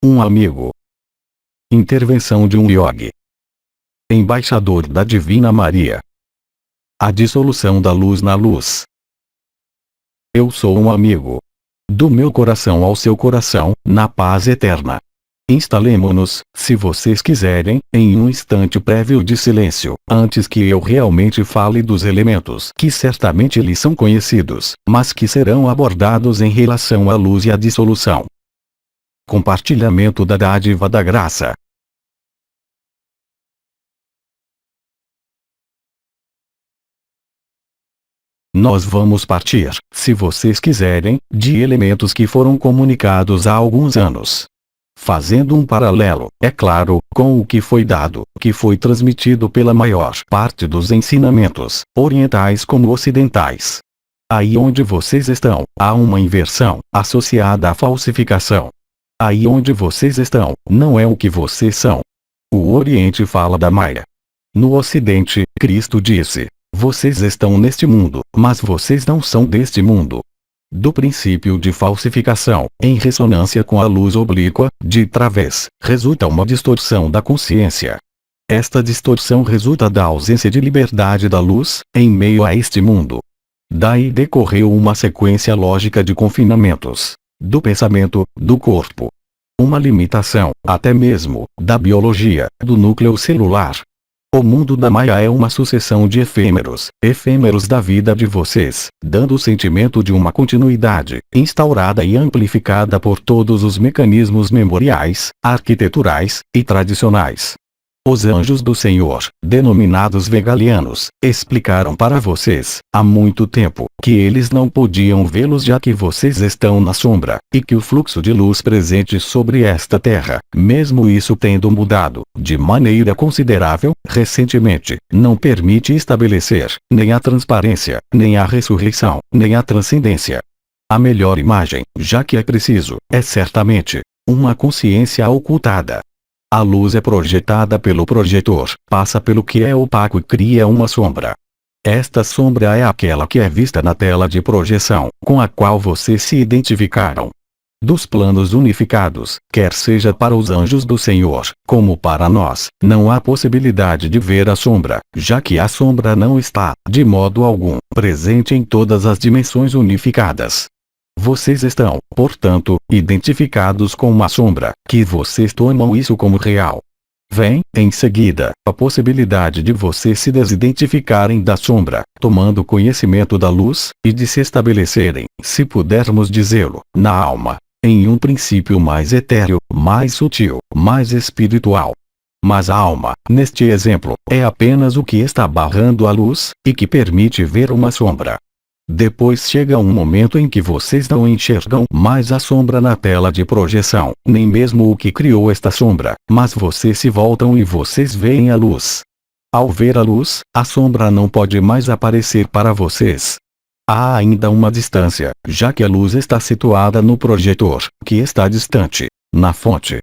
Um amigo. Intervenção de um yogi. Embaixador da Divina Maria. A dissolução da luz na luz. Eu sou um amigo. Do meu coração ao seu coração, na paz eterna. Instalemo-nos, se vocês quiserem, em um instante prévio de silêncio, antes que eu realmente fale dos elementos que certamente lhes são conhecidos, mas que serão abordados em relação à luz e à dissolução. Compartilhamento da dádiva da graça. Nós vamos partir, se vocês quiserem, de elementos que foram comunicados há alguns anos. Fazendo um paralelo, é claro, com o que foi dado, que foi transmitido pela maior parte dos ensinamentos, orientais como ocidentais. Aí onde vocês estão, há uma inversão, associada à falsificação. Aí onde vocês estão, não é o que vocês são. O Oriente fala da Maya. No Ocidente, Cristo disse: vocês estão neste mundo, mas vocês não são deste mundo. Do princípio de falsificação, em ressonância com a luz oblíqua, de través, resulta uma distorção da consciência. Esta distorção resulta da ausência de liberdade da luz, em meio a este mundo. Daí decorreu uma sequência lógica de confinamentos. Do pensamento, do corpo. Uma limitação, até mesmo, da biologia, do núcleo celular. O mundo da Maya é uma sucessão de efêmeros da vida de vocês, dando o sentimento de uma continuidade, instaurada e amplificada por todos os mecanismos memoriais, arquiteturais, e tradicionais. Os anjos do Senhor, denominados Vegalianos, explicaram para vocês, há muito tempo, que eles não podiam vê-los já que vocês estão na sombra, e que o fluxo de luz presente sobre esta terra, mesmo isso tendo mudado, de maneira considerável, recentemente, não permite estabelecer, nem a transparência, nem a ressurreição, nem a transcendência. A melhor imagem, já que é preciso, é certamente, uma consciência ocultada. A luz é projetada pelo projetor, passa pelo que é opaco e cria uma sombra. Esta sombra é aquela que é vista na tela de projeção, com a qual vocês se identificaram. Dos planos unificados, quer seja para os anjos do Senhor, como para nós, não há possibilidade de ver a sombra, já que a sombra não está, de modo algum, presente em todas as dimensões unificadas. Vocês estão, portanto, identificados com uma sombra, que vocês tomam isso como real. Vem, em seguida, a possibilidade de vocês se desidentificarem da sombra, tomando conhecimento da luz, e de se estabelecerem, se pudermos dizê-lo, na alma, em um princípio mais etéreo, mais sutil, mais espiritual. Mas a alma, neste exemplo, é apenas o que está barrando a luz, e que permite ver uma sombra. Depois chega um momento em que vocês não enxergam mais a sombra na tela de projeção, nem mesmo o que criou esta sombra, mas vocês se voltam e vocês veem a luz. Ao ver a luz, a sombra não pode mais aparecer para vocês. Há ainda uma distância, já que a luz está situada no projetor, que está distante, na fonte.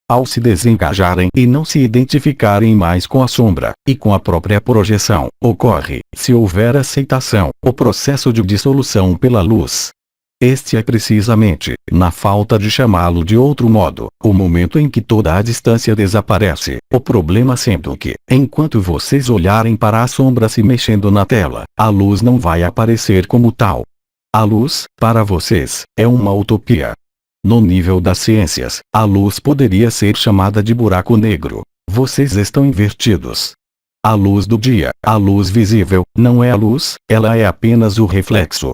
Ao se desengajarem e não se identificarem mais com a sombra, e com a própria projeção, ocorre, se houver aceitação, o processo de dissolução pela luz. Este é precisamente, na falta de chamá-lo de outro modo, o momento em que toda a distância desaparece, o problema sendo que, enquanto vocês olharem para a sombra se mexendo na tela, a luz não vai aparecer como tal. A luz, para vocês, é uma utopia. No nível das ciências, a luz poderia ser chamada de buraco negro. Vocês estão invertidos. A luz do dia, a luz visível, não é a luz, ela é apenas o reflexo.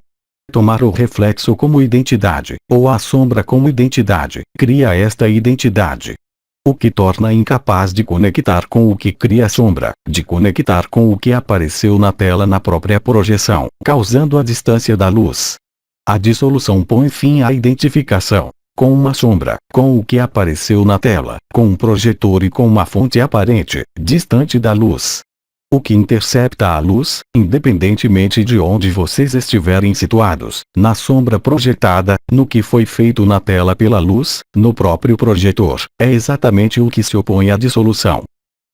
Tomar o reflexo como identidade, ou a sombra como identidade, cria esta identidade. O que torna incapaz de conectar com o que cria a sombra, de conectar com o que apareceu na tela na própria projeção, causando a distância da luz. A dissolução põe fim à identificação. Com uma sombra, com o que apareceu na tela, com um projetor e com uma fonte aparente, distante da luz. O que intercepta a luz, independentemente de onde vocês estiverem situados, na sombra projetada, no que foi feito na tela pela luz, no próprio projetor, é exatamente o que se opõe à dissolução.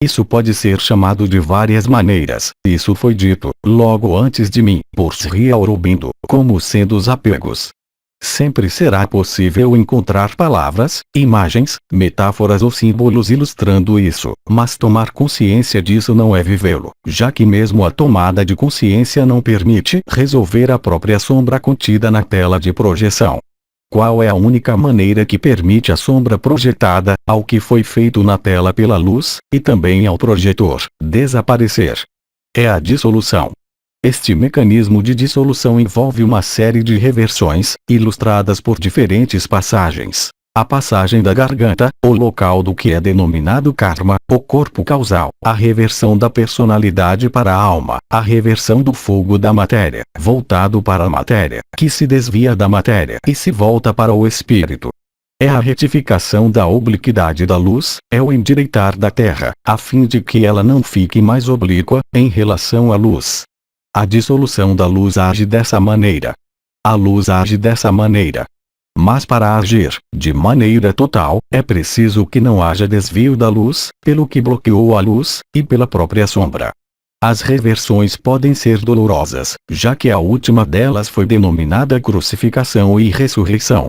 Isso pode ser chamado de várias maneiras. Isso foi dito, logo antes de mim, por Sri Aurobindo, como sendo os apegos. Sempre será possível encontrar palavras, imagens, metáforas ou símbolos ilustrando isso, mas tomar consciência disso não é vivê-lo, já que mesmo a tomada de consciência não permite resolver a própria sombra contida na tela de projeção. Qual é a única maneira que permite a sombra projetada, ao que foi feito na tela pela luz, e também ao projetor, desaparecer? É a dissolução. Este mecanismo de dissolução envolve uma série de reversões, ilustradas por diferentes passagens. A passagem da garganta, o local do que é denominado karma, o corpo causal, a reversão da personalidade para a alma, a reversão do fogo da matéria, voltado para a matéria, que se desvia da matéria e se volta para o espírito. É a retificação da obliquidade da luz, é o endireitar da terra, a fim de que ela não fique mais oblíqua, em relação à luz. A dissolução da luz age dessa maneira. A luz age dessa maneira. Mas para agir, de maneira total, é preciso que não haja desvio da luz, pelo que bloqueou a luz, e pela própria sombra. As reversões podem ser dolorosas, já que a última delas foi denominada crucificação e ressurreição.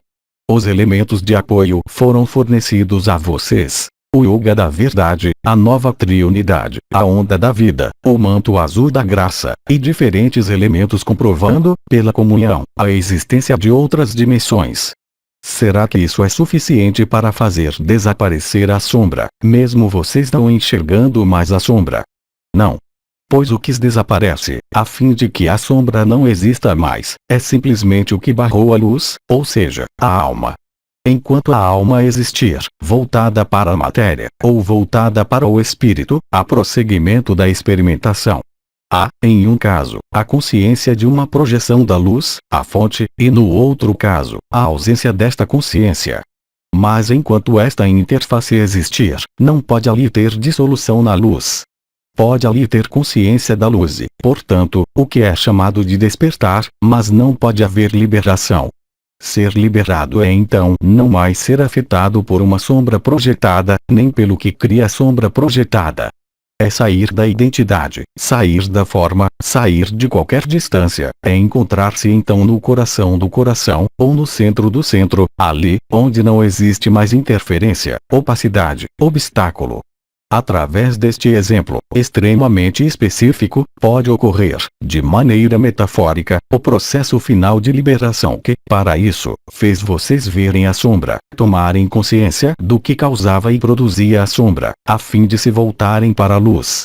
Os elementos de apoio foram fornecidos a vocês. O yoga da verdade, a nova triunidade, a onda da vida, o manto azul da graça, e diferentes elementos comprovando, pela comunhão, a existência de outras dimensões. Será que isso é suficiente para fazer desaparecer a sombra, mesmo vocês não enxergando mais a sombra? Não. Pois o que desaparece, a fim de que a sombra não exista mais, é simplesmente o que barrou a luz, ou seja, a alma. Enquanto a alma existir, voltada para a matéria, ou voltada para o espírito, há prosseguimento da experimentação. Há, em um caso, a consciência de uma projeção da luz, a fonte, e no outro caso, a ausência desta consciência. Mas enquanto esta interface existir, não pode ali ter dissolução na luz. Pode ali ter consciência da luz e, portanto, o que é chamado de despertar, mas não pode haver liberação. Ser liberado é então não mais ser afetado por uma sombra projetada, nem pelo que cria a sombra projetada. É sair da identidade, sair da forma, sair de qualquer distância, é encontrar-se então no coração do coração, ou no centro do centro, ali, onde não existe mais interferência, opacidade, obstáculo. Através deste exemplo, extremamente específico, pode ocorrer, de maneira metafórica, o processo final de liberação que, para isso, fez vocês verem a sombra, tomarem consciência do que causava e produzia a sombra, a fim de se voltarem para a luz.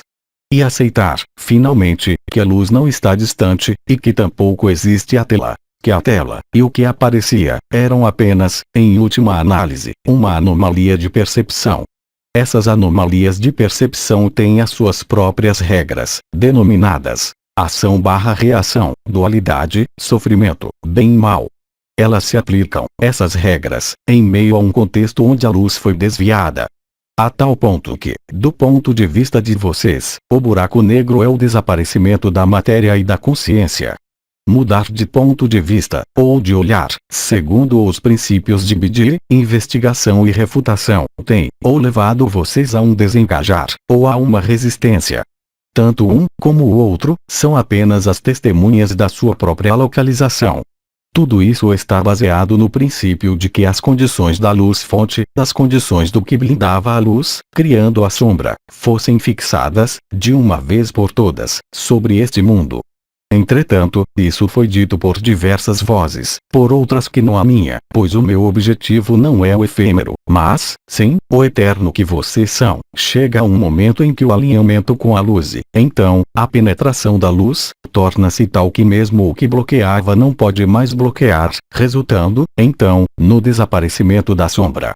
E aceitar, finalmente, que a luz não está distante, e que tampouco existe a tela. Que a tela, e o que aparecia, eram apenas, em última análise, uma anomalia de percepção. Essas anomalias de percepção têm as suas próprias regras, denominadas ação/reação, dualidade, sofrimento, bem e mal. Elas se aplicam, essas regras, em meio a um contexto onde a luz foi desviada. A tal ponto que, do ponto de vista de vocês, o buraco negro é o desaparecimento da matéria e da consciência. Mudar de ponto de vista, ou de olhar, segundo os princípios de BD, investigação e refutação, tem, ou levado vocês a um desengajar, ou a uma resistência. Tanto um, como o outro, são apenas as testemunhas da sua própria localização. Tudo isso está baseado no princípio de que as condições da luz-fonte, das condições do que blindava a luz, criando a sombra, fossem fixadas, de uma vez por todas, sobre este mundo. Entretanto, isso foi dito por diversas vozes, por outras que não a minha, pois o meu objetivo não é o efêmero, mas, sim, o eterno que vocês são. Chega um momento em que o alinhamento com a luz, então, a penetração da luz, torna-se tal que mesmo o que bloqueava não pode mais bloquear, resultando, então, no desaparecimento da sombra.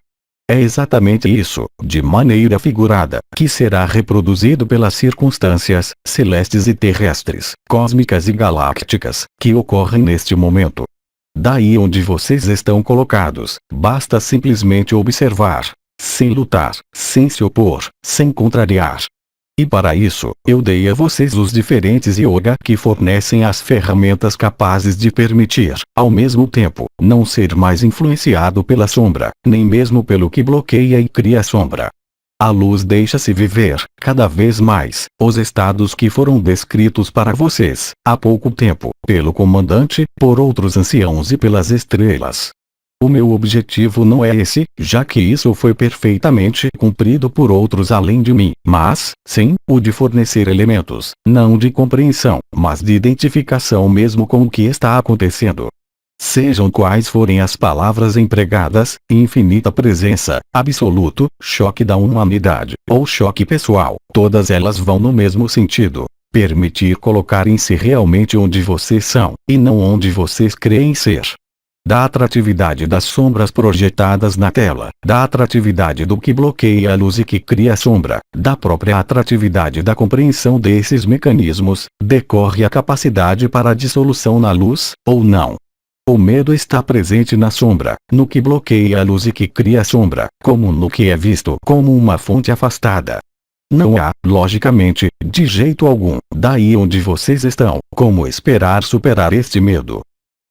É exatamente isso, de maneira figurada, que será reproduzido pelas circunstâncias, celestes e terrestres, cósmicas e galácticas, que ocorrem neste momento. Daí onde vocês estão colocados, basta simplesmente observar, sem lutar, sem se opor, sem contrariar. E para isso, eu dei a vocês os diferentes yoga que fornecem as ferramentas capazes de permitir, ao mesmo tempo, não ser mais influenciado pela sombra, nem mesmo pelo que bloqueia e cria a sombra. A luz deixa-se viver, cada vez mais, os estados que foram descritos para vocês, há pouco tempo, pelo comandante, por outros anciãos e pelas estrelas. O meu objetivo não é esse, já que isso foi perfeitamente cumprido por outros além de mim, mas, sim, o de fornecer elementos, não de compreensão, mas de identificação mesmo com o que está acontecendo. Sejam quais forem as palavras empregadas, infinita presença, absoluto, choque da humanidade, ou choque pessoal, todas elas vão no mesmo sentido. Permitir colocarem-se realmente onde vocês são, e não onde vocês creem ser. Da atratividade das sombras projetadas na tela, da atratividade do que bloqueia a luz e que cria a sombra, da própria atratividade da compreensão desses mecanismos, decorre a capacidade para a dissolução na luz, ou não. O medo está presente na sombra, no que bloqueia a luz e que cria a sombra, como no que é visto como uma fonte afastada. Não há, logicamente, de jeito algum, daí onde vocês estão, como esperar superar este medo.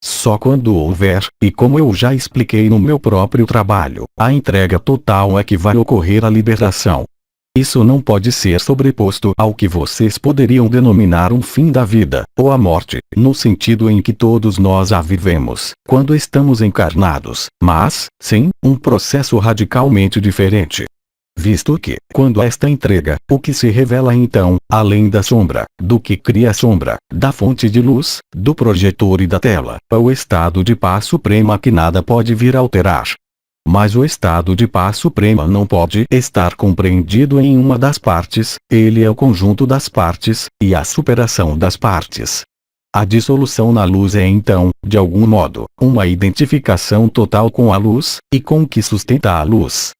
Só quando houver, e como eu já expliquei no meu próprio trabalho, a entrega total é que vai ocorrer a liberação. Isso não pode ser sobreposto ao que vocês poderiam denominar um fim da vida, ou a morte, no sentido em que todos nós a vivemos, quando estamos encarnados, mas, sim, um processo radicalmente diferente. Visto que, quando esta entrega, o que se revela então, além da sombra, do que cria a sombra, da fonte de luz, do projetor e da tela, é o estado de paz suprema que nada pode vir a alterar. Mas o estado de paz suprema não pode estar compreendido em uma das partes, ele é o conjunto das partes, e a superação das partes. A dissolução na luz é então, de algum modo, uma identificação total com a luz, e com o que sustenta a luz.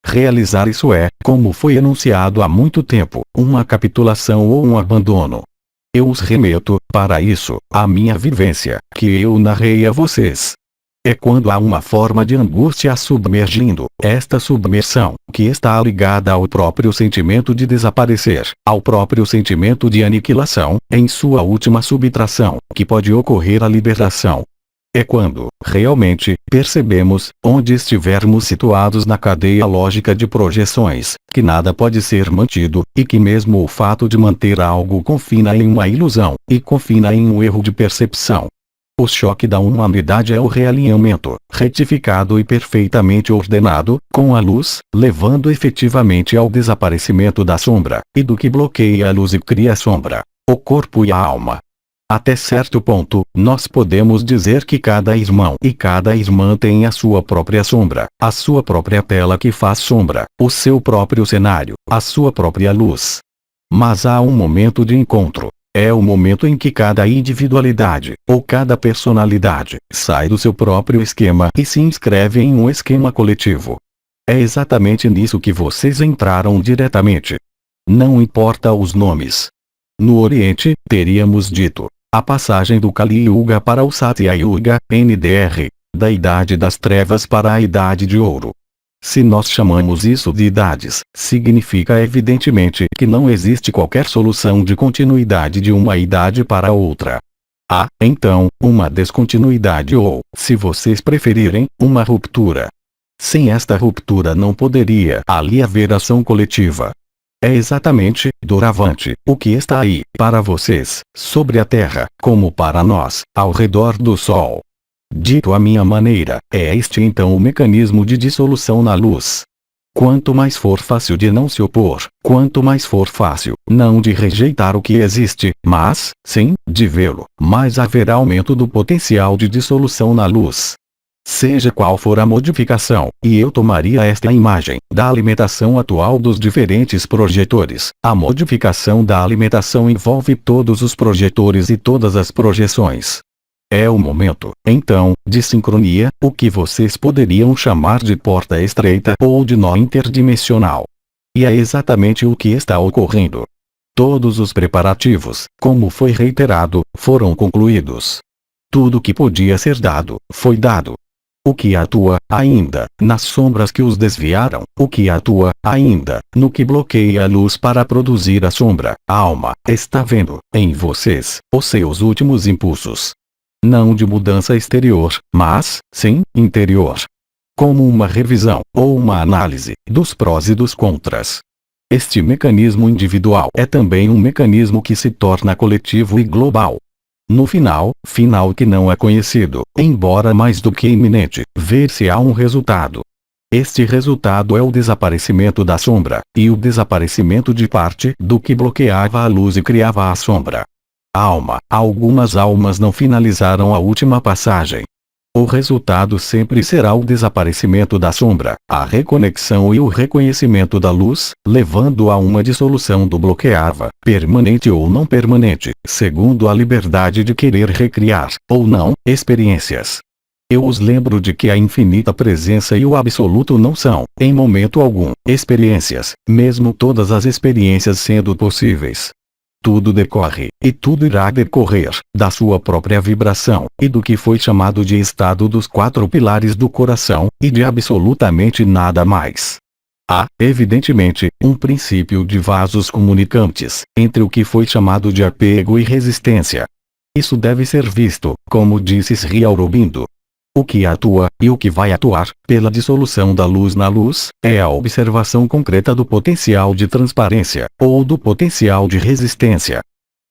Realizar isso é, como foi enunciado há muito tempo, uma capitulação ou um abandono. Eu os remeto, para isso, à minha vivência, que eu narrei a vocês. É quando há uma forma de angústia submergindo, esta submersão, que está ligada ao próprio sentimento de desaparecer, ao próprio sentimento de aniquilação, em sua última subtração, que pode ocorrer a liberação. É quando, realmente, percebemos, onde estivermos situados na cadeia lógica de projeções, que nada pode ser mantido, e que mesmo o fato de manter algo confina em uma ilusão, e confina em um erro de percepção. O choque da humanidade é o realinhamento, retificado e perfeitamente ordenado, com a luz, levando efetivamente ao desaparecimento da sombra, e do que bloqueia a luz e cria a sombra, o corpo e a alma. Até certo ponto, nós podemos dizer que cada irmão e cada irmã tem a sua própria sombra, a sua própria tela que faz sombra, o seu próprio cenário, a sua própria luz. Mas há um momento de encontro. É o momento em que cada individualidade, ou cada personalidade, sai do seu próprio esquema e se inscreve em um esquema coletivo. É exatamente nisso que vocês entraram diretamente. Não importa os nomes. No Oriente, teríamos dito, a passagem do Kali Yuga para o Satya Yuga, NDR, da Idade das Trevas para a Idade de Ouro. Se nós chamamos isso de idades, significa evidentemente que não existe qualquer solução de continuidade de uma idade para outra. Há, então, uma descontinuidade ou, se vocês preferirem, uma ruptura. Sem esta ruptura não poderia ali haver ação coletiva. É exatamente, doravante, o que está aí, para vocês, sobre a Terra, como para nós, ao redor do Sol. Dito à minha maneira, é este então o mecanismo de dissolução na luz. Quanto mais for fácil de não se opor, quanto mais for fácil, não de rejeitar o que existe, mas, sim, de vê-lo, mais haverá aumento do potencial de dissolução na luz. Seja qual for a modificação, e eu tomaria esta imagem, da alimentação atual dos diferentes projetores, a modificação da alimentação envolve todos os projetores e todas as projeções. É o momento, então, de sincronia, o que vocês poderiam chamar de porta estreita ou de nó interdimensional. E é exatamente o que está ocorrendo. Todos os preparativos, como foi reiterado, foram concluídos. Tudo que podia ser dado, foi dado. O que atua, ainda, nas sombras que os desviaram, o que atua, ainda, no que bloqueia a luz para produzir a sombra, a alma, está vendo, em vocês, os seus últimos impulsos. Não de mudança exterior, mas, sim, interior. como uma revisão, ou uma análise, dos prós e dos contras. Este mecanismo individual é também um mecanismo que se torna coletivo e global. No final que não é conhecido, embora mais do que iminente, ver se há um resultado. Este resultado é o desaparecimento da sombra, e o desaparecimento de parte do que bloqueava a luz e criava a sombra. Algumas almas não finalizaram a última passagem. O resultado sempre será o desaparecimento da sombra, a reconexão e o reconhecimento da luz, levando a uma dissolução do bloqueava, permanente ou não permanente, segundo a liberdade de querer recriar, ou não, experiências. Eu os lembro de que a infinita presença e o absoluto não são, em momento algum, experiências, mesmo todas as experiências sendo possíveis. Tudo decorre, e tudo irá decorrer, da sua própria vibração, e do que foi chamado de estado dos 4 pilares do coração, e de absolutamente nada mais. Há, evidentemente, um princípio de vasos comunicantes, entre o que foi chamado de apego e resistência. Isso deve ser visto, como disse Sri Aurobindo. O que atua, e o que vai atuar, pela dissolução da luz na luz, é a observação concreta do potencial de transparência, ou do potencial de resistência.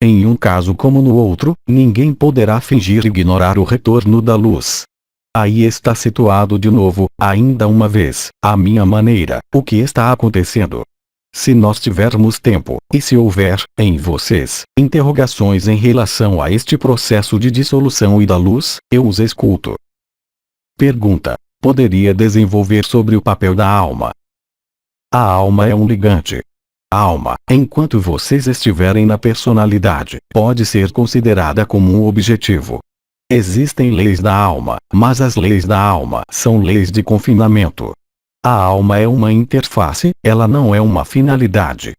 Em um caso como no outro, ninguém poderá fingir ignorar o retorno da luz. Aí está situado de novo, ainda uma vez, à minha maneira, o que está acontecendo. Se nós tivermos tempo, e se houver, em vocês, interrogações em relação a este processo de dissolução e da luz, eu os escuto. Pergunta: poderia desenvolver sobre o papel da alma? A alma é um ligante. A alma, enquanto vocês estiverem na personalidade, pode ser considerada como um objetivo. Existem leis da alma, mas as leis da alma são leis de confinamento. A alma é uma interface, ela não é uma finalidade.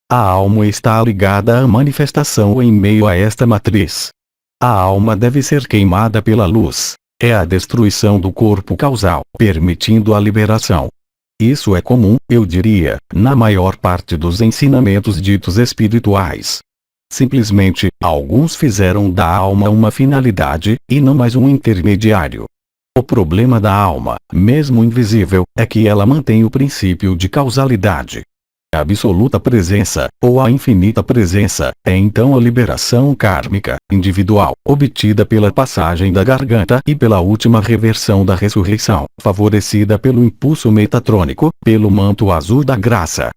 A alma está ligada à manifestação em meio a esta matriz. A alma deve ser queimada pela luz. É a destruição do corpo causal, permitindo a liberação. Isso é comum, eu diria, na maior parte dos ensinamentos ditos espirituais. Simplesmente, alguns fizeram da alma uma finalidade, e não mais um intermediário. O problema da alma, mesmo invisível, é que ela mantém o princípio de causalidade. A absoluta presença, ou a infinita presença, é então a liberação kármica, individual, obtida pela passagem da garganta e pela última reversão da ressurreição, favorecida pelo impulso metatrônico, pelo manto azul da graça.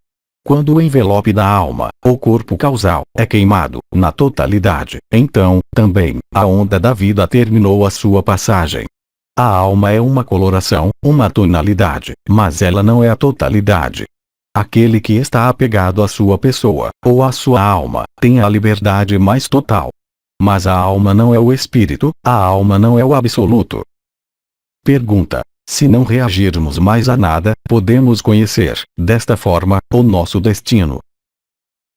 Quando o envelope da alma, o corpo causal, é queimado, na totalidade, então, também, a onda da vida terminou a sua passagem. A alma é uma coloração, uma tonalidade, mas ela não é a totalidade. Aquele que está apegado à sua pessoa, ou à sua alma, tem a liberdade mais total. Mas a alma não é o espírito, a alma não é o absoluto. Pergunta: se não reagirmos mais a nada, podemos conhecer, desta forma, o nosso destino.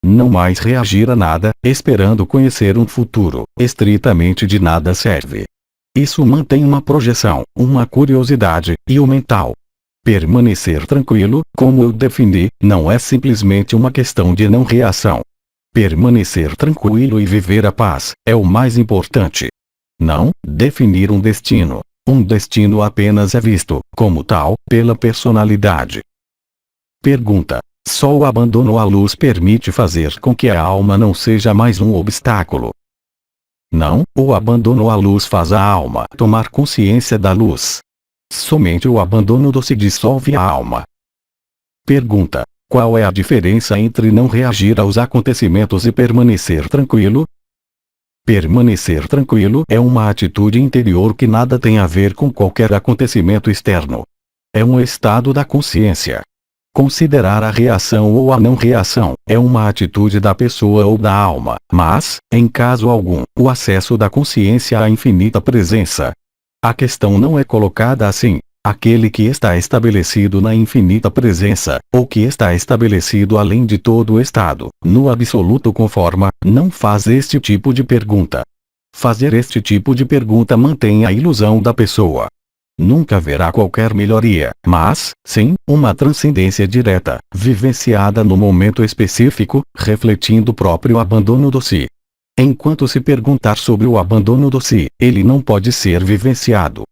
Não mais reagir a nada, esperando conhecer um futuro, estritamente de nada serve. Isso mantém uma projeção, uma curiosidade, e o mental. Permanecer tranquilo, como eu defini, não é simplesmente uma questão de não reação. Permanecer tranquilo e viver a paz, é o mais importante. Não, definir um destino. Um destino apenas é visto, como tal, pela personalidade. Pergunta: só o abandono à luz permite fazer com que a alma não seja mais um obstáculo? Não, o abandono à luz faz a alma tomar consciência da luz. Somente o abandono do se dissolve a alma. Pergunta: qual é a diferença entre não reagir aos acontecimentos e permanecer tranquilo? Permanecer tranquilo é uma atitude interior que nada tem a ver com qualquer acontecimento externo. É um estado da consciência. Considerar a reação ou a não reação é uma atitude da pessoa ou da alma, mas, em caso algum, o acesso da consciência à infinita presença. A questão não é colocada assim: aquele que está estabelecido na infinita presença, ou que está estabelecido além de todo o estado, no absoluto com forma, não faz este tipo de pergunta. Fazer este tipo de pergunta mantém a ilusão da pessoa. Nunca haverá qualquer melhoria, mas, sim, uma transcendência direta, vivenciada no momento específico, refletindo o próprio abandono do si. Enquanto se perguntar sobre o abandono do si, ele não pode ser vivenciado.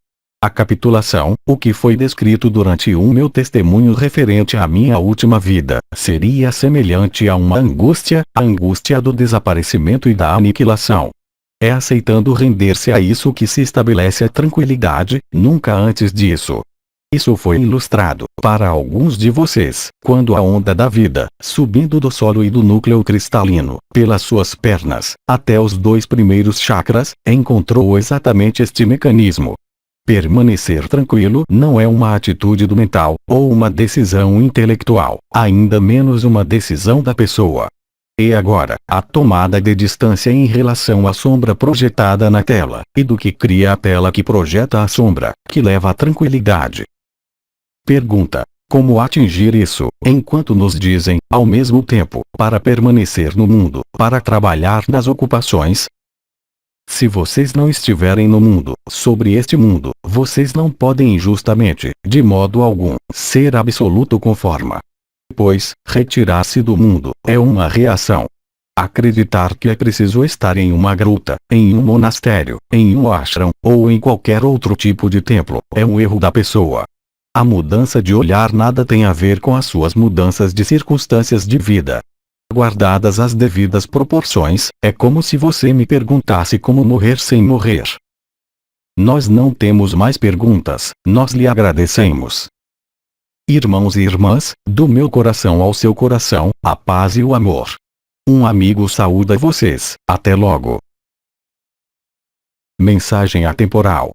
A capitulação, o que foi descrito durante o meu testemunho referente à minha última vida, seria semelhante a uma angústia, a angústia do desaparecimento e da aniquilação. É aceitando render-se a isso que se estabelece a tranquilidade, nunca antes disso. Isso foi ilustrado, para alguns de vocês, quando a onda da vida, subindo do solo e do núcleo cristalino, pelas suas pernas, até os 2 primeiros chakras, encontrou exatamente este mecanismo. Permanecer tranquilo não é uma atitude do mental, ou uma decisão intelectual, ainda menos uma decisão da pessoa. E agora, a tomada de distância em relação à sombra projetada na tela, e do que cria a tela que projeta a sombra, que leva à tranquilidade. Pergunta: como atingir isso, enquanto nos dizem, ao mesmo tempo, para permanecer no mundo, para trabalhar nas ocupações? Se vocês não estiverem no mundo, sobre este mundo, vocês não podem justamente, de modo algum, ser absoluto com forma. Pois, retirar-se do mundo, é uma reação. Acreditar que é preciso estar em uma gruta, em um monastério, em um ashram, ou em qualquer outro tipo de templo, é um erro da pessoa. A mudança de olhar nada tem a ver com as suas mudanças de circunstâncias de vida. Guardadas as devidas proporções, é como se você me perguntasse como morrer sem morrer. Nós não temos mais perguntas, nós lhe agradecemos. Irmãos e irmãs, do meu coração ao seu coração, a paz e o amor. Um amigo saúda vocês, até logo. Mensagem atemporal.